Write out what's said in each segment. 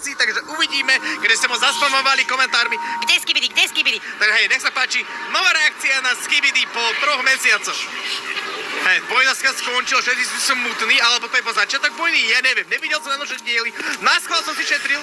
reakcií, takže uvidíme, kde ste mu zaspamovali komentármi. Kde Skibidi? Takže hej, nech sa páči, nová reakcia na Skibidi po 3 mesiacoch. Hej, vojna skončila, všetci sú smutní, alebo to je po začiatok vojny, ja neviem, nevidel som na nože diely, naschvál som si šetril.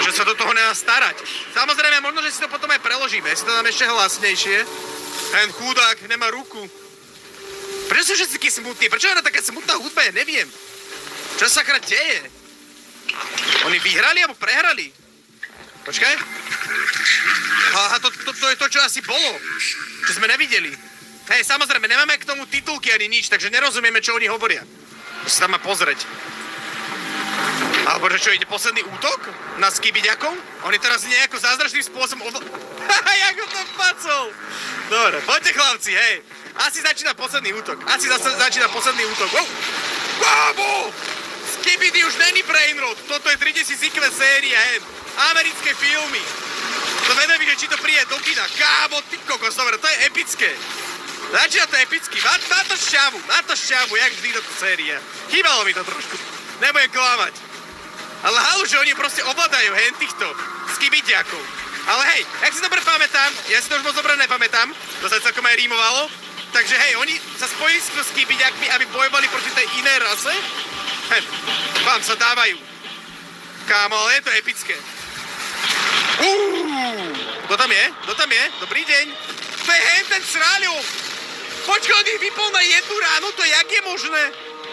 Že sa do toho nedá starať. Samozrejme, možno, že si to potom aj preložíme, si to dáme ešte hlasnejšie. Ten chudák nemá ruku. Prečo sú všetci takí smutní? Prečo je taká smutná hudba? Ja neviem. Čo sa sakra deje? Oni vyhrali alebo prehrali? Počkaj. Aha, to je to, čo asi bolo. Čo sme nevideli. Hej, samozrejme, nemáme k tomu titulky ani nič, takže nerozumieme, čo oni hovoria. To sa tam má pozrieť. Alebo že čo, ide posledný útok na Skibidiakov? Oni teraz nejako zázračným spôsobom Haha, jak ho to pacol! Dobre, poďte chlapci, hej. Asi začína posledný útok. Wow! Kámo! Skibidi už není Brainrot. Toto je 3000 séria, hej. Americké filmy. To vedem, že či to príde do kina. Kámo, ty kokos, dobre, to je epické. Začína to epicky. Má to šťavu, jak vždy táto séria. Chýbalo mi to trošku. Nebudem klamať. Ale halu, že oni proste ovládajú hen týchto Skibidiakov. Ale hej, jak si dobre pamätám, ja si to už moc dobre nepamätám, to sa celkom aj rímovalo, takže hej, oni sa spojili s Skibidiakmi, aby bojovali proti tej inej rase. Hej, vám sa dávajú. Kámo, ale je to epické. Kto tam je? Dobrý deň. To je hen ten sráľov. Počkaj, on ich vypol na jednu ránu, to jak je možné?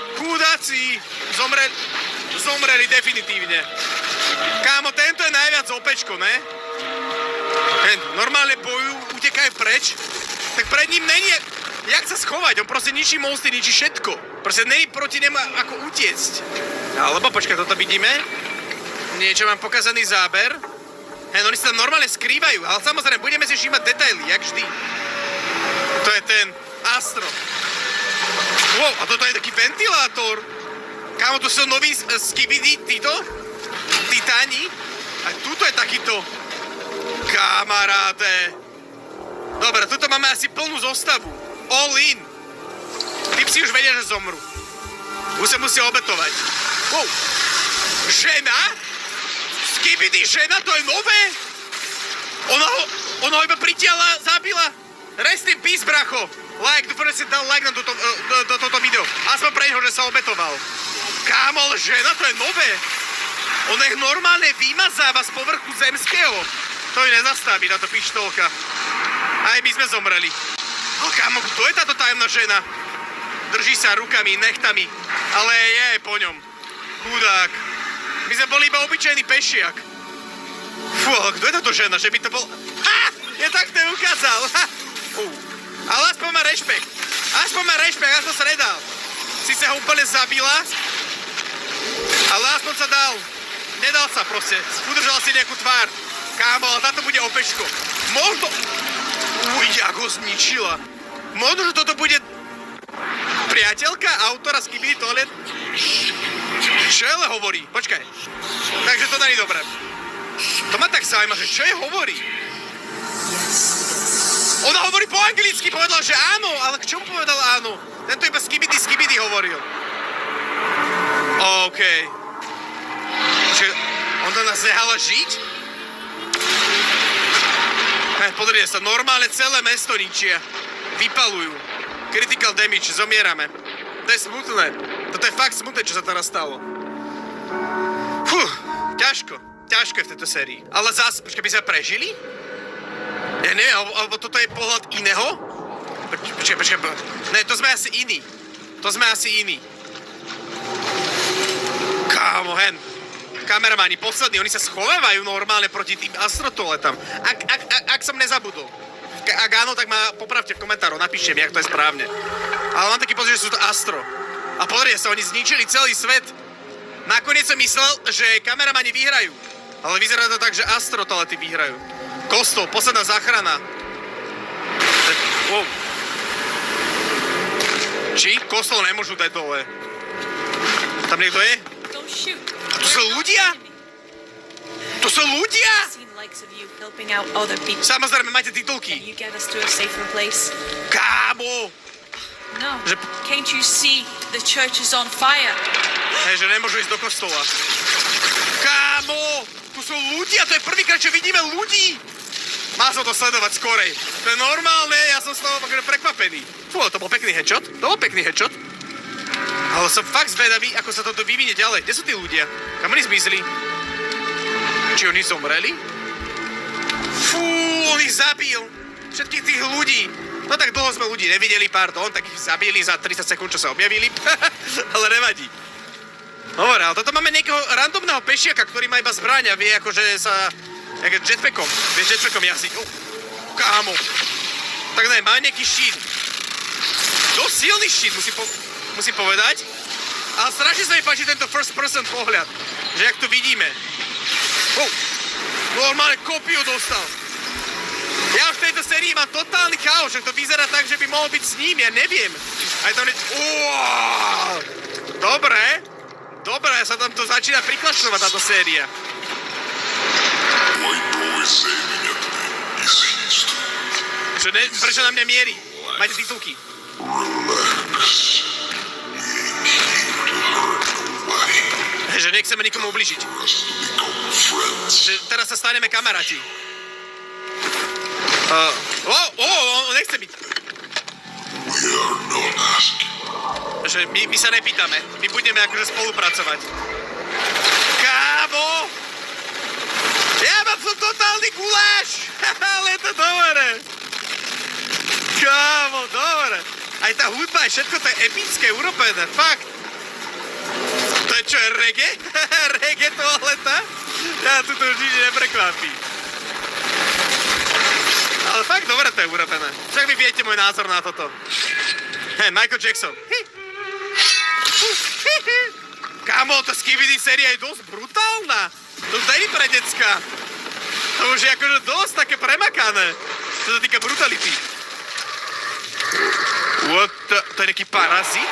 Chudáci, zomreli definitívne. Kámo, tento je najviac opečko, ne? Normálne bojujú, utekajú preč, tak pred ním není, jak sa schovať, on proste ničí mosty, ničí všetko. Proste není proti nemu ako utiecť. Alebo počkaj, toto vidíme. Niečo mám pokazaný záber. Oni sa tam normálne skrývajú, ale samozrejme, budeme si všímať detaily, jak vždy. To je ten Astro. Wow, a toto je taký ventilátor. Kámo, tu sú noví Skibidi, títo Titáni. A tuto je takýto kamaráde. Dobre, tuto máme asi plnú zostavu. All in. Tí psi už vedia, že zomru. Už sa musia obetovať. Wow. Žena? Skibidi žena, to je nové? Ona ho iba pritiahla, zabila. Rest in peace, bracho. Dúfam, že si dal like na toto video. Aspoň pre neho, že sa obetoval. Kámo, ale žena, to je nové. Ona ich normálne vymazáva z povrchu zemského. To ju nezastaví, táto pištolka. Aj my sme zomreli. Ale kámo, kto je táto tajemná žena? Drží sa rukami, nechtami. Ale je po ňom. Chudák. My sme boli iba obyčajný pešiak. Fú, ale kto je táto žena? Že by to bol... Ha! Ja tak to ukázal. Ha! Ale aspoň má rešpekt, aspoň sa nedal. Sice ho úplne zabila, ale aspoň sa dal. Nedal sa proste, udržal si nejakú tvár. Kámo, ale táto bude opeško. Možno... jak ho zničila. Možno, že toto bude priateľka autora Skibidi Toilet. Čo ale hovorí? Počkaj. Takže to není dobré. To ma tak zaujíma, že čo je hovorí? Ona hovorí po anglicky, povedala, že áno, ale k čomu povedal áno? Tento iba Skibidi hovoril. OK. Čiže on to nás nehala žiť? Pozrite sa, normálne celé mesto ničia. Vypalujú. Critical damage, zomierame. To je smutné. Toto je fakt smutné, čo sa teraz stalo. Ťažko je v tejto sérii. Ale zase, počkaj, by sme prežili? Ja neviem, alebo toto je pohľad iného? Počkaj. Ne, to sme asi iní. Kámo, kameramani, poslední, oni sa schovávajú normálne proti tým astrotoletám. Ak som nezabudol. Ak áno, tak ma popravte v komentároch, napíšte mi, jak to je správne. Ale mám taký pocit, že sú to astro. A pozrite sa, oni zničili celý svet. Nakoniec som myslel, že kameramani vyhrajú. Ale vyzerá to tak, že astrotolety vyhrajú. Kostol, posledná záchrana. Wow. Či? Kostol nemôžu dať dole. Tam niekto je? A to sú ľudia? To sú ľudia? Samozrejme, máte titulky. Kámo! No. Can't you see the church is on fire? Hej, že nemôžu ísť do kostola. Kámo, tu sú ľudia, to je prvýkrát, čo vidíme ľudí. Má som to sledovať skorej. To je normálne, ja som z toho prekvapený. Fú, to bol pekný headshot. Ale som fakt zvedavý, ako sa toto vyvinie ďalej. Kde sú tí ľudia? Kam oni zmizli? Či oni zomreli? Fú, on ich zabil. Všetkých tých ľudí. No tak dlho sme ľudí nevideli, pardon, tak ich zabili za 30 sekúnd, čo sa objavili. Ale nevadí. Dobre, ale toto máme niekoho randomného pešiaka, ktorý má iba zbraň a vie akože sa... jetpackom. Vieš jetpackom jazdiť. Kámo. Tak ne, má nejaký štít. Dosť silný štít, musím povedať. Ale strašne sa mi páči tento first person pohľad. Že jak to vidíme. Normálne kopiu dostal. Ja už v tejto sérii mám totálny chaos, že to vyzerá tak, že by mohol byť s ním, ja neviem. Aj to Dobre, sa tam to začína priklašovať táto séria. Prečo na mňa mierí? Majte titulky. Že nechceme nikomu ubližiť. Že teraz sa staneme kamaráti. On nechce byť. Že my sa nepýtame. My budeme akože spolupracovať. Kámo! Ja mám tu totálny guláš! Ale je to dobré. Kámo, dobre. Aj tá hudba, aj všetko to je epické urobené, fakt. To je čo, je reggae? Reggae toaleta? Ja tu to už nič neprekvapí. Ale fakt dobre to je urobené. Však vy viete môj názor na toto. Hej, Michael Jackson. Kámo, tá Skibidi séria je dosť brutálna. To už není pre decka. To už je akože dosť také premakané. Čo sa týka brutality. What the... To je nejaký parazit?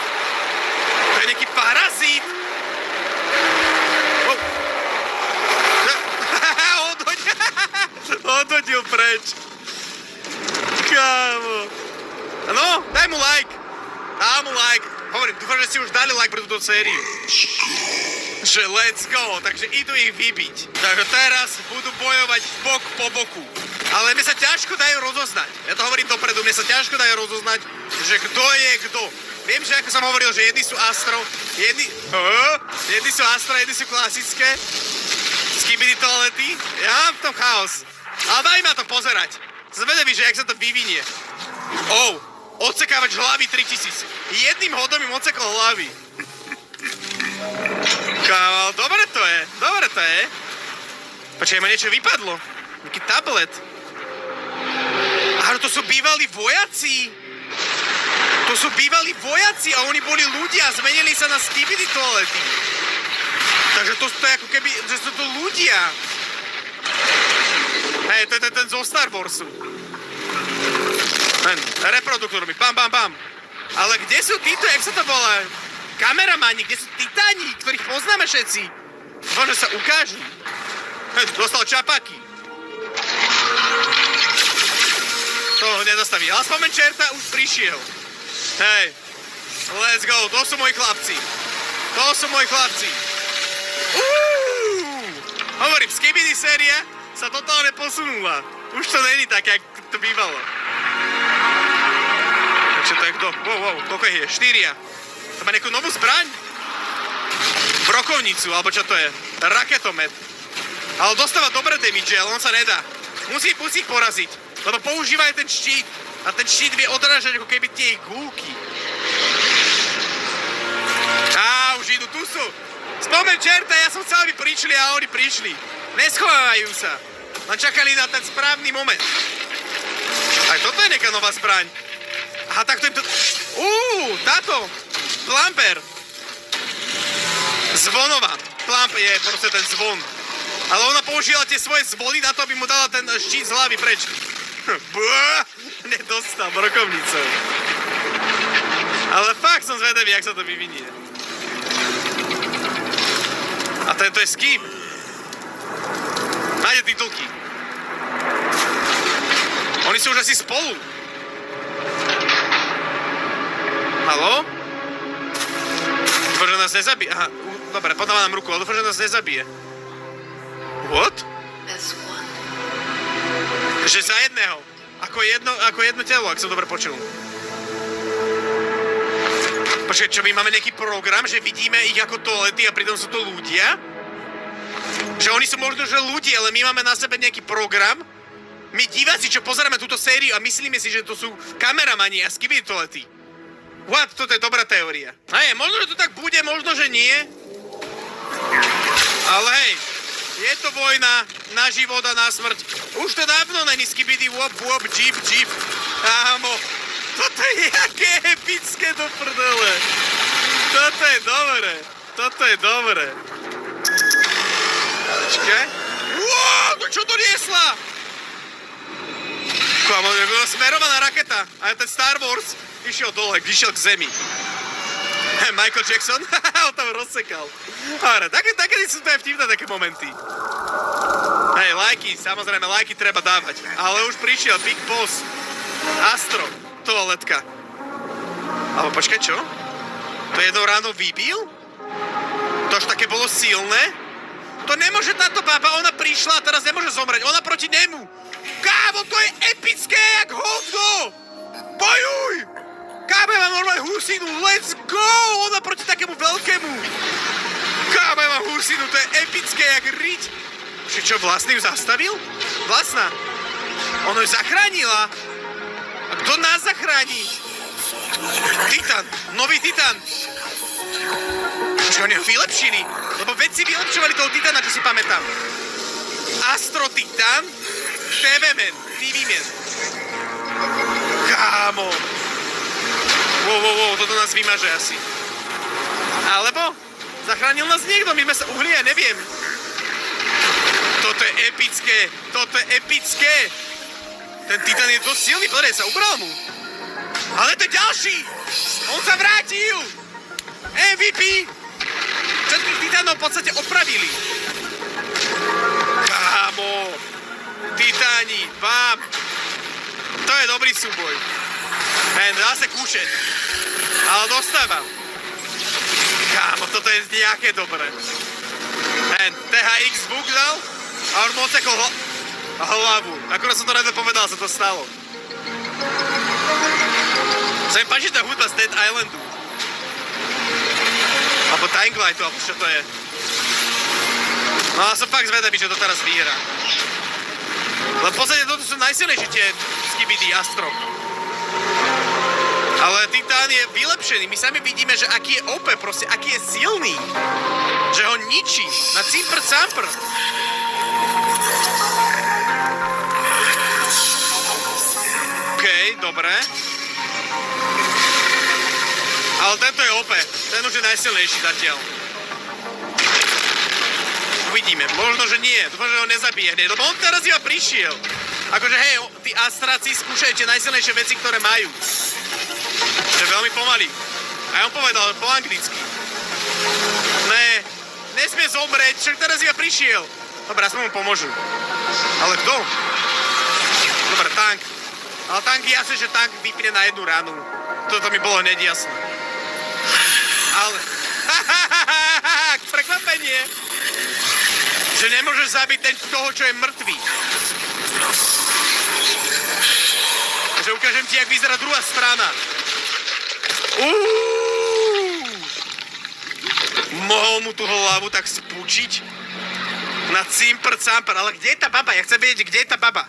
To je nejaký parazit? Odhodil preč. Kámo. No, daj mu like. Daj mu like. Hovorím, dúfam, že si už dali like pre túto sériu. Že let's go. Takže idú ich vybiť. Takže teraz budú bojovať bok po boku. Ale mne sa ťažko dajú rozoznať. Ja to hovorím dopredu, mne sa ťažko dajú rozoznať, že kto je kto. Viem, že ako som hovoril, že jedni sú Astro, jedni sú Astro, jedni sú klasické. Skibidi toalety. Ja mám v tom chaos. Ale baví ma to pozerať. Som zvedavý, že jak sa to vyvinie. Odsekávač hlavy 3000. Jedným hodom im odsekol hlavy. Kámo, dobre to je. Počkaj, ma niečo vypadlo. Nejaký tablet. Ale to sú bývalí vojaci. A oni boli ľudia a zmenili sa na Skibidi toalety. Takže to je ako keby, že sú to ľudia. Hej, to je ten zo Star Warsu. Ten reproduktor mi, bam. Ale kde sú títo, jak sa to volá? Kameramani, kde sú titáni, ktorých poznáme všetci? Možno sa ukážu. Dostal čapaky. To nedostaví. Ale spomeň čerta už prišiel. Hej, let's go, to sú moji chlapci. Hovorím, Skibidi séria sa totálne posunula. Už to není tak, jak to bývalo. Takže to je kto? Koľko je? 4. To má nejakú novú zbraň? Brokovnicu, alebo čo to je? Raketomet. Ale dostáva dobré damage, ale on sa nedá. Musí ich poraziť, lebo používa aj ten štít. A ten štít vie odrážať ako keby tie ich gúlky. Už idú, tu sú. Spomeň čerta, ja som chcel, aby prišli a oni prišli. Neschovávajú sa. Len čakali na ten správny moment. Aj toto je nejaká nová zbraň. Aha, tak to im to... táto. Plumper. Zvonová. Plumper je proste ten zvon. Ale ona použila tie svoje zvony na to, aby mu dala ten štít z hlavy preč. Nedostal brokovnicou. Ale fakt som zvedavý, jak sa to vyvinie. A tento je s kým? Nájde titulky. Oni sú už asi spolu. Haló? Dúfam, že nás nezabí. Aha, Dobre, podáva nám ruku, ale dúfam, že nás nezabije. What? Že za jedného. Ako jedno telo, ak som dobre počul. Počkaj, čo my máme nejaký program, že vidíme ich ako toalety a pritom sú to ľudia? Že oni sú možno, že ľudia, ale my máme na sebe nejaký program? My diváci, čo pozeráme túto sériu a myslíme si, že to sú kameramani a skibidi toalety. What? Toto je dobrá teória. Hej, možno, že to tak bude, možno, že nie. Ale hej, je to vojna na život a na smrť. Už to dávno není skibidi wop, jeep. Ámo, toto je jaké epické do prdele. Toto je dobré. Počkaj. Wow, no čo to niesla? Kámo, to bola smerovaná raketa. A ten Star Wars išiel dole, išiel k zemi. Michael Jackson, on tam rozsekal. Dobre, také sú to aj vtipné také momenty. Hej, lajky, samozrejme, lajky treba dávať. Ale už prišiel Big Boss. Astro, toaletka. Ale počkaj, čo? To jednou ráno vybil? To až také bolo silné? To nemôže táto baba, ona prišla a teraz nemôže zomrieť. Ona proti nemu. Kámo, to je epické jak hovno! Bojuj! Kámo, ja mám normálne husinu, let's go! Ona proti takému veľkému. Kámo, ja mám husinu, to je epické jak riť. Čo, vlastne ju zastavil? Vlastná. Ono ju zachránila. A kto nás zachráni? Titan, nový Titan. Už oni ho vylepšili, lebo vedci vylepšovali toho Titana, čo si pamätám. Astro Titan, TV Man. Kámo. Wow, toto nás vymaže asi. Alebo zachránil nás niekto, my sme sa uhli, ja neviem. Toto je epické. Ten Titan je dosť silný, pozrie sa, ubral mu. Ale to je ďalší. On sa vrátil. MVP. Všetkých Titanov v podstate opravili. Kámo. Titáni, vám. To je dobrý súboj. Dá sa kúšať. Ale dostávam. Kámo, toto je nejaké dobré. THX zvuk dal a on mu odsekol hlavu. Akorát som to nedopovedal, sa to stalo. Sa mi páči tá hudba z Dead Islandu. Alebo Dying Lightu, alebo čo to je. No a som fakt zvedavý, čo to teraz vyhrá. Lebo v podstate toto sú najsilnejšie tie skibidi Astro. Ale Titán je vylepšený. My sami vidíme, že aký je OP, proste aký je silný. Že ho ničí na cimpr-campr. Okej, dobre. Ale tento je OP. Ten už je najsilnejší zatiaľ. Uvidíme. Možno, že nie. Dúfam, že ho nezabije hneď. Lebo on teraz iba prišiel. Akože hej, tí astráci skúšajú tie najsilnejšie veci, ktoré majú. To je veľmi pomaly. A on povedal po anglicky. Ne, nesmie zomrieť, však teraz iba prišiel. Dobre, aspoň mu pomôžu. Ale kto? Dobre, tank. Ale tank je jasné, že tank vypne na jednu ránu. Toto mi bolo hneď jasné. Ale... Prekvapenie. Že nemôžeš zabiť toho, čo je mŕtvý. Takže ukážem ti, jak vyzerá druhá strana. Mohol mu tú hlavu tak spúčiť na cimpr-campr. Ale kde je tá baba? Ja chcem vedieť, kde je tá baba.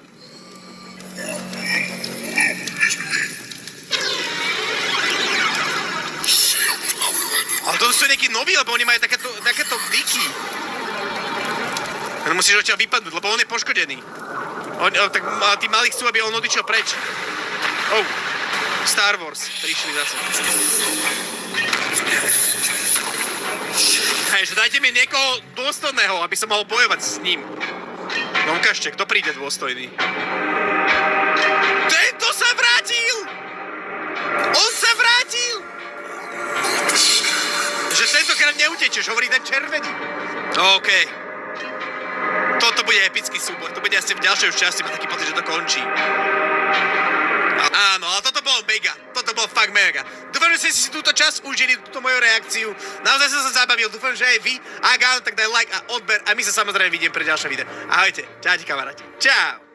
Ale to sú nejakí noví, lebo oni majú takéto diky. On musíš odtiaľ vypadnúť, lebo on je poškodený. Tí malí chcú, aby on odišiel preč. Star Wars prišli zase. Hej, že dajte mi niekoho dôstojného, aby som mohol bojovať s ním. No ukážte, kto príde dôstojný. Tento sa vrátil! On sa vrátil! Že tentokrát neutečeš, hovorí ten červený. OK. Toto bude epický súboj. To bude asi v ďalšej časti, mám taký pocit, že to končí. Áno, ale toto bolo mega. Toto bolo fakt mega. Dúfam, že ste si túto časť užili, túto moju reakciu. Naozaj som sa zabavil. Dúfam, že aj vy. Ak áno, tak daj like a odber. A my sa samozrejme vidíme pre ďalšie video. Ahojte. Čaute kamaráti. Čau.